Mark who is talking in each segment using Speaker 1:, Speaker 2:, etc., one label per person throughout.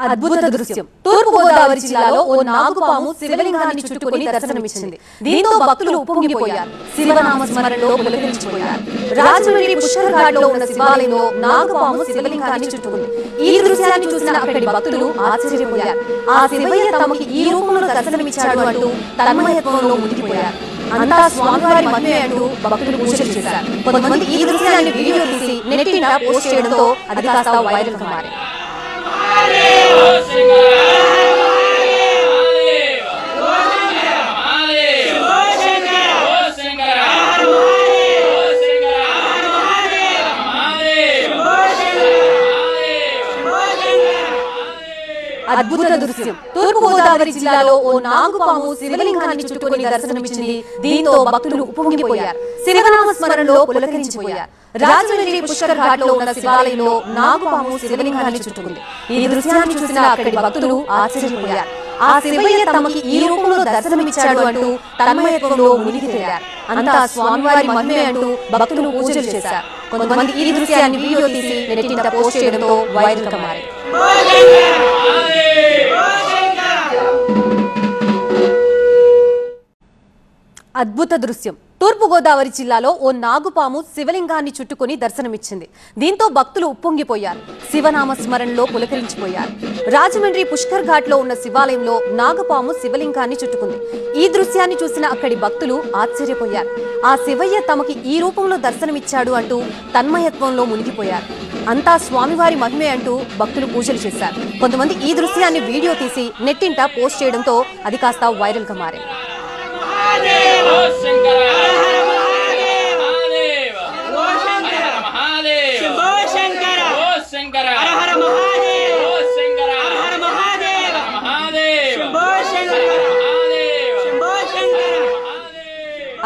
Speaker 1: అద్భుత దృశ్యం తూర్పు గోదావరి జిల్లాలో ఓ నాగుపాము శివలింగాన్ని చుట్టుకొని దర్శనమిచ్చింది. దీంతో భక్తులు ఉప్పొంగిపోయారు. శివనామ స్మరణలో పులకరించిపోయారు. రాజమండ్రి పుష్కర్ ఘాట్ లో ఉన్న శివాలయంలో నాగుపాము శివలింగాన్ని చుట్టుకుంది. ఈ దృశ్యాన్ని చూసిన అక్కడి భక్తులు ఆశ్చర్యపోయారు. ఆ శివయ్య తమకి ఈ రూపంలో దర్శనమిచ్చాడు అంటూ తన్మయత్వంలో మునిగిపోయారు. అంతా స్వామివారి మహిమే అంటూ భక్తులు పూజలు చేశారు. కొంతమంది ఈ దృశ్యాన్ని వీడియో తీసి నెట్టిన పోస్ట్ చేయడంతో అది కాస్త వైరల్ గా మారింది. అద్భుత దృశ్యం తూర్పు గోదావరి జిల్లాలో ఓ నాగుపాము శివలింగాన్ని చుట్టుకొని దర్శనమిచ్చింది. దీంతో భక్తులు ఉప్పొంగిపోయారు. శివనామ స్మరణలో పులకరించిపోయారు. రాజమండ్రి పుష్కర్ ఘాట్ లో ఉన్న శివాలయంలో నాగుపాము శివలింగాన్ని చుట్టుకుంది. ఈ దృశ్యాన్ని చూసిన అక్కడి భక్తులు ఆశ్చర్యపోయారు. ఆ శివయ్య తమకి ఈ రూపంలో దర్శనమిచ్చాడు అంటూ తన్మయత్వంలో మునిగిపోయారు. అంతా స్వామివారి మహిమే అంటూ భక్తులు పూజలు చేశారు. కొంతమంది ఈ దృశ్యాన్ని వీడియో తీసి నెట్టిన పోస్ట్ చేయడంతో వైరల్ గా మారింది. అద్భుత దృశ్యం తూర్పు గోదావరి జిల్లాలో ఓ నాగుపాము శివలింగాన్ని చుట్టుకొని దర్శనమిచ్చింది. దీంతో భక్తులు ఉప్పొంగిపోయారు. శివనామ స్మరణలో పులకరించిపోయారు. రాజమండ్రి పుష్కర్ ఘాట్ లో ఉన్న శివాలయంలో నాగుపాము శివలింగాన్ని చుట్టుకుంది. ఈ దృశ్యాన్ని చూసిన అక్కడి భక్తులు ఆశ్చర్యపోయారు. ఆ శివయ్య తమకి ఈ రూపంలో దర్శనమిచ్చాడు అంటూ తన్మయత్వంలో మునిగిపోయారు. అంతా స్వామివారి మహిమే అంటూ భక్తులు పూజలు చేశారు. కొంతమంది ఈ దృశ్యాన్ని వీడియో తీసి నెట్టింట పోస్ట్ చేయడంతో అది కాస్త వైరల్ గా మారింది.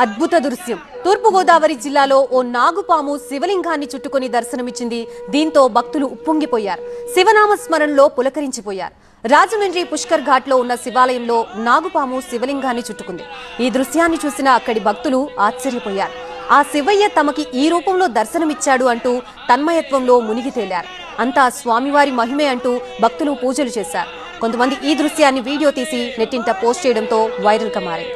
Speaker 1: అద్భుత దృశ్యం తూర్పు గోదావరి జిల్లాలో ఓ నాగుపాము శివలింగాన్ని చుట్టుకొని దర్శనమిచ్చింది. దీంతో భక్తులు ఉప్పొంగిపోయారు. శివనామ స్మరణలో పులకరించిపోయారు. రాజమండ్రి పుష్కర్ ఘాట్ లో ఉన్న శివాలయంలో నాగుపాము శివలింగాన్ని చుట్టుకుంది. ఈ దృశ్యాన్ని చూసిన అక్కడి భక్తులు ఆశ్చర్యపోయారు. ఆ శివయ్య తమకి ఈ రూపంలో దర్శనమిచ్చాడు అంటూ తన్మయత్వంలో మునిగి తేలారు. అంతా స్వామివారి మహిమే అంటూ భక్తులు పూజలు చేశారు. కొంతమంది ఈ దృశ్యాన్ని వీడియో తీసి నెట్టింట పోస్ట్ చేయడంతో వైరల్ గా మారింది.